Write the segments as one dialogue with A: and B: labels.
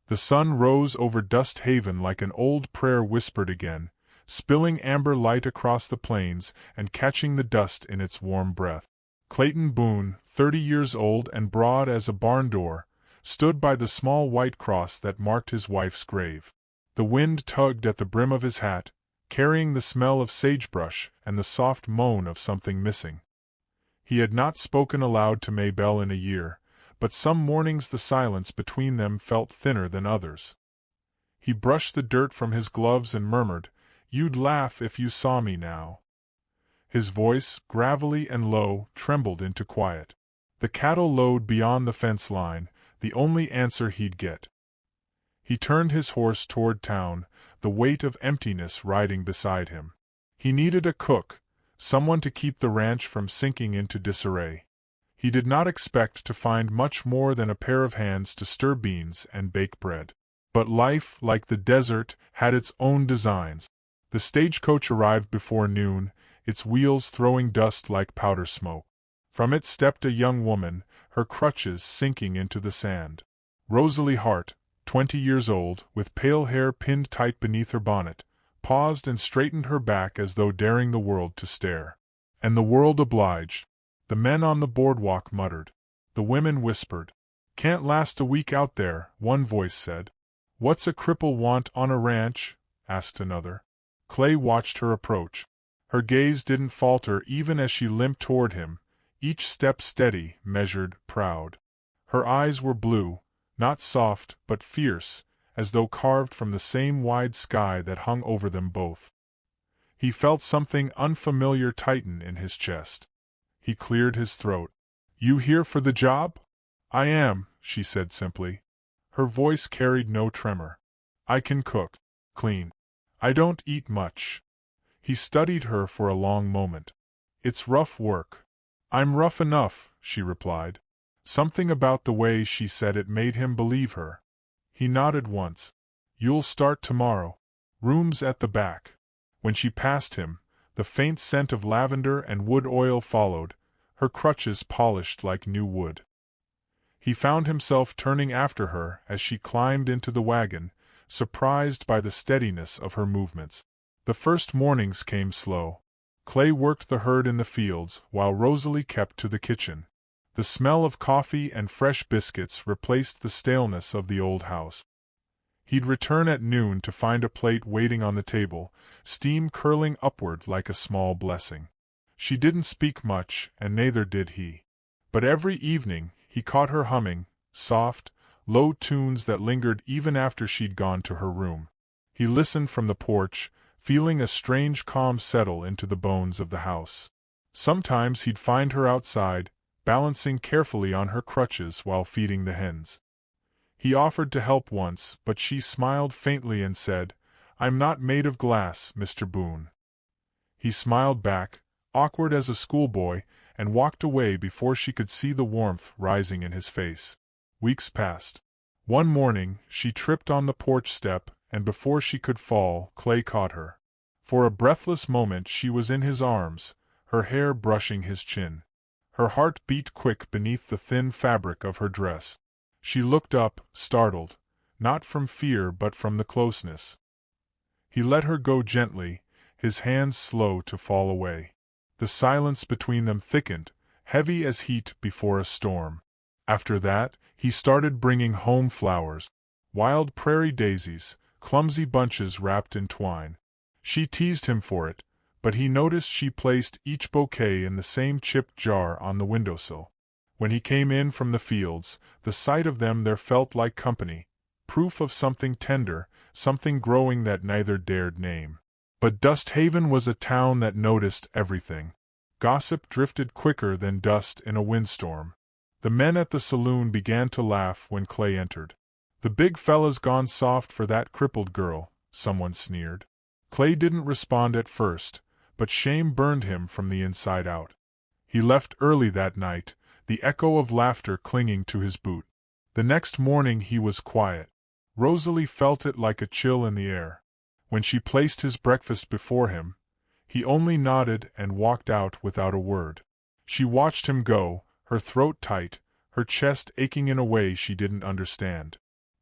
A: The sun rose over Dust Haven like an old prayer whispered again, spilling amber light across the plains and catching the dust in its warm breath. Clayton Boone, 30 years old and broad as a barn door, stood by the small white cross that marked his wife's grave. The wind tugged at the brim of his hat, carrying the smell of sagebrush and the soft moan of something missing. He had not spoken aloud to Maybelle in a year, but some mornings the silence between them felt thinner than others. He brushed the dirt from his gloves and murmured, "You'd laugh if you saw me now." His voice, gravelly and low, trembled into quiet. The cattle lowed beyond the fence line, the only answer he'd get. He turned his horse toward town, the weight of emptiness riding beside him. He needed a cook, someone to keep the ranch from sinking into disarray. He did not expect to find much more than a pair of hands to stir beans and bake bread. But life, like the desert, had its own designs. The stagecoach arrived before noon, its wheels throwing dust like powder smoke. From it stepped a young woman, her crutches sinking into the sand. Rosalie Hart, 20 years old, with pale hair pinned tight beneath her bonnet, paused and straightened her back as though daring the world to stare. And the world obliged. The men on the boardwalk muttered. The women whispered. "Can't last a week out there," one voice said. "What's a cripple want on a ranch?" asked another. Clay watched her approach. Her gaze didn't falter even as she limped toward him, each step steady, measured, proud. Her eyes were blue, not soft but fierce, as though carved from the same wide sky that hung over them both. He felt something unfamiliar tighten in his chest. He cleared his throat. "You here for the job?" "I am," she said simply. Her voice carried no tremor. "I can cook. Clean. I don't eat much." He studied her for a long moment. "It's rough work." "I'm rough enough," she replied. Something about the way she said it made him believe her. He nodded once. "You'll start tomorrow. Rooms at the back." When she passed him, the faint scent of lavender and wood oil followed, her crutches polished like new wood. He found himself turning after her as she climbed into the wagon, surprised by the steadiness of her movements. The first mornings came slow. Clay worked the herd in the fields, while Rosalie kept to the kitchen. The smell of coffee and fresh biscuits replaced the staleness of the old house. He'd return at noon to find a plate waiting on the table, steam curling upward like a small blessing. She didn't speak much, and neither did he. But every evening, he caught her humming, soft, low tunes that lingered even after she'd gone to her room. He listened from the porch, feeling a strange calm settle into the bones of the house. Sometimes he'd find her outside, balancing carefully on her crutches while feeding the hens. He offered to help once, but she smiled faintly and said, "I'm not made of glass, Mr. Boone." He smiled back, awkward as a schoolboy, and walked away before she could see the warmth rising in his face. Weeks passed. One morning, she tripped on the porch step, and before she could fall, Clay caught her. For a breathless moment she was in his arms, her hair brushing his chin. Her heart beat quick beneath the thin fabric of her dress. She looked up, startled, not from fear but from the closeness. He let her go gently, his hands slow to fall away. The silence between them thickened, heavy as heat before a storm. After that, he started bringing home flowers, wild prairie daisies, clumsy bunches wrapped in twine. She teased him for it, but he noticed she placed each bouquet in the same chipped jar on the windowsill. When he came in from the fields, the sight of them there felt like company, proof of something tender, something growing that neither dared name. But Dust Haven was a town that noticed everything. Gossip drifted quicker than dust in a windstorm. The men at the saloon began to laugh when Clay entered. "The big fella's gone soft for that crippled girl," someone sneered. Clay didn't respond at first, but shame burned him from the inside out. He left early that night, the echo of laughter clinging to his boot. The next morning he was quiet. Rosalie felt it like a chill in the air. When she placed his breakfast before him, he only nodded and walked out without a word. She watched him go, her throat tight, her chest aching in a way she didn't understand.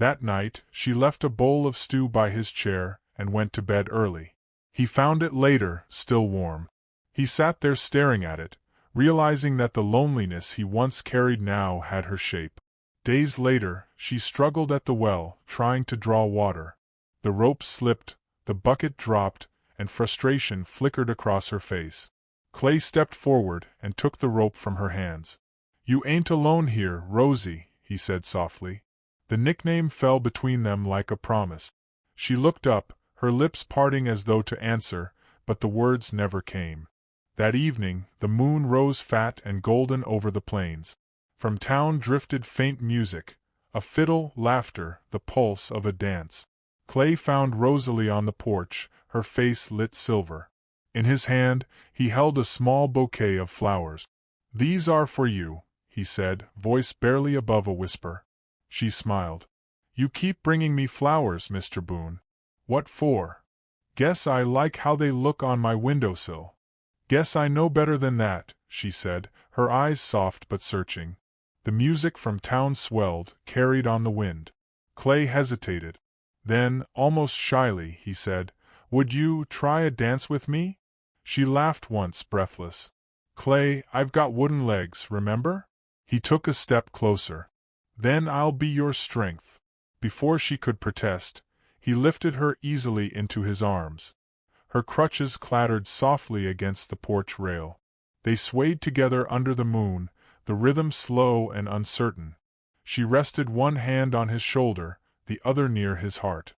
A: That night, she left a bowl of stew by his chair and went to bed early. He found it later, still warm. He sat there staring at it, realizing that the loneliness he once carried now had her shape. Days later, she struggled at the well, trying to draw water. The rope slipped, the bucket dropped, and frustration flickered across her face. Clay stepped forward and took the rope from her hands. "You ain't alone here, Rosie," he said softly. The nickname fell between them like a promise. She looked up, her lips parting as though to answer, but the words never came. That evening, the moon rose fat and golden over the plains. From town drifted faint music, a fiddle, laughter, the pulse of a dance. Clay found Rosalie on the porch, her face lit silver. In his hand, he held a small bouquet of flowers. "These are for you," he said, voice barely above a whisper. She smiled. "You keep bringing me flowers, Mr. Boone. What for?" "Guess I like how they look on my windowsill." "Guess I know better than that," she said, her eyes soft but searching. The music from town swelled, carried on the wind. Clay hesitated. Then, almost shyly, he said, "Would you try a dance with me?" She laughed once, breathless. "Clay, I've got wooden legs, remember?" He took a step closer. "Then I'll be your strength." Before she could protest, he lifted her easily into his arms. Her crutches clattered softly against the porch rail. They swayed together under the moon, the rhythm slow and uncertain. She rested one hand on his shoulder, the other near his heart.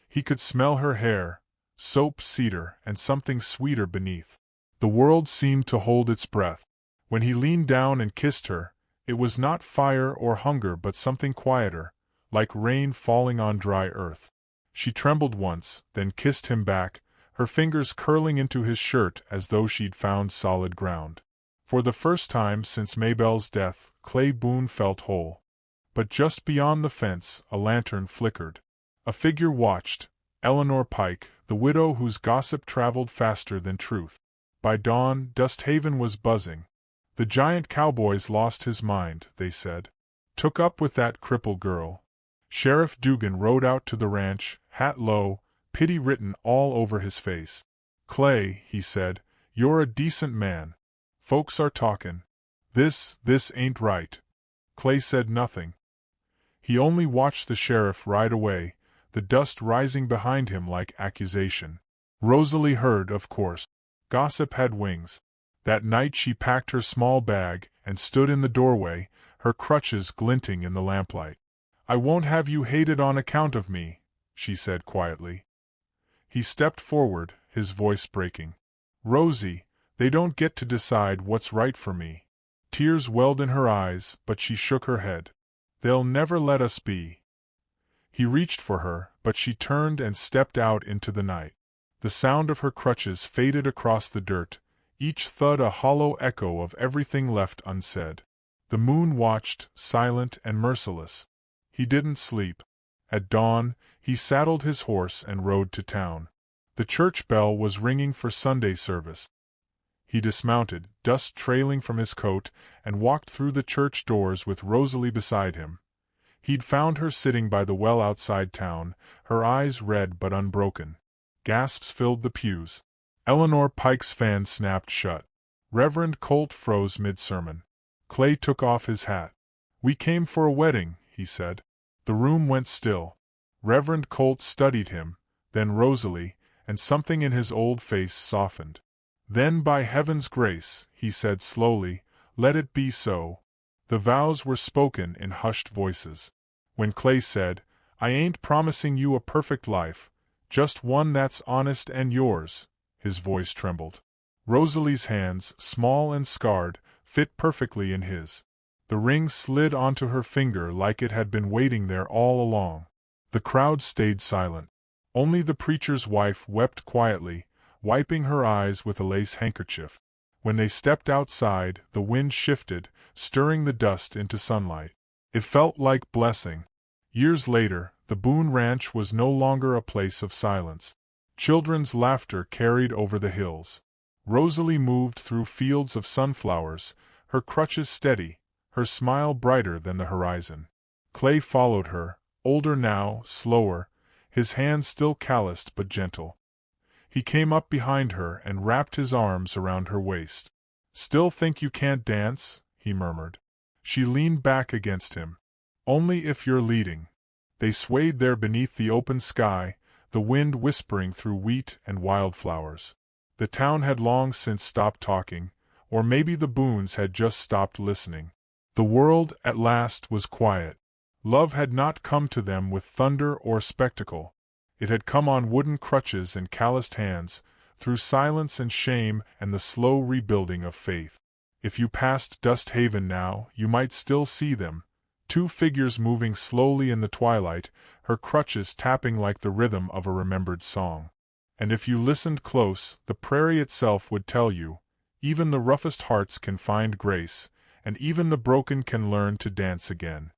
A: He could smell her hair, soap, cedar, and something sweeter beneath. The world seemed to hold its breath. When he leaned down and kissed her, it was not fire or hunger but something quieter, like rain falling on dry earth. She trembled once, then kissed him back, her fingers curling into his shirt as though she'd found solid ground. For the first time since Maybelle's death, Clay Boone felt whole. But just beyond the fence, a lantern flickered. A figure watched, Eleanor Pike, the widow whose gossip traveled faster than truth. By dawn, Dusthaven was buzzing. The giant Cowboy's lost his mind, they said. Took up with that cripple girl. Sheriff Dugan rode out to the ranch, hat low, pity written all over his face. "Clay," he said, "you're a decent man. Folks are talkin'. This ain't right." Clay said nothing. He only watched the sheriff ride away, the dust rising behind him like accusation. Rosalie heard, of course. Gossip had wings. That night she packed her small bag and stood in the doorway, her crutches glinting in the lamplight. "I won't have you hated on account of me," she said quietly. He stepped forward, his voice breaking. "Rosie, they don't get to decide what's right for me." Tears welled in her eyes, but she shook her head. "They'll never let us be." He reached for her, but she turned and stepped out into the night. The sound of her crutches faded across the dirt, each thud a hollow echo of everything left unsaid. The moon watched, silent and merciless. He didn't sleep. At dawn, he saddled his horse and rode to town. The church bell was ringing for Sunday service. He dismounted, dust trailing from his coat, and walked through the church doors with Rosalie beside him. He'd found her sitting by the well outside town, her eyes red but unbroken. Gasps filled the pews. Eleanor Pike's fan snapped shut. Reverend Colt froze mid-sermon. Clay took off his hat. "We came for a wedding," he said. The room went still. Reverend Colt studied him, then Rosalie, and something in his old face softened. "Then by heaven's grace," he said slowly, "let it be so." The vows were spoken in hushed voices. When Clay said, "I ain't promising you a perfect life, just one that's honest and yours," his voice trembled. Rosalie's hands, small and scarred, fit perfectly in his. The ring slid onto her finger like it had been waiting there all along. The crowd stayed silent. Only the preacher's wife wept quietly, wiping her eyes with a lace handkerchief. When they stepped outside, the wind shifted, stirring the dust into sunlight. It felt like blessing. Years later, the Boone Ranch was no longer a place of silence. Children's laughter carried over the hills. Rosalie moved through fields of sunflowers, her crutches steady, her smile brighter than the horizon. Clay followed her, older now, slower, his hands still calloused but gentle. He came up behind her and wrapped his arms around her waist. "Still think you can't dance?" he murmured. She leaned back against him. "Only if you're leading." They swayed there beneath the open sky, the wind whispering through wheat and wildflowers. The town had long since stopped talking, or maybe the Boones had just stopped listening. The world, at last, was quiet. Love had not come to them with thunder or spectacle. It had come on wooden crutches and calloused hands, through silence and shame and the slow rebuilding of faith. If you passed Dust Haven now, you might still see them, two figures moving slowly in the twilight, her crutches tapping like the rhythm of a remembered song. And if you listened close, the prairie itself would tell you, even the roughest hearts can find grace, and even the broken can learn to dance again.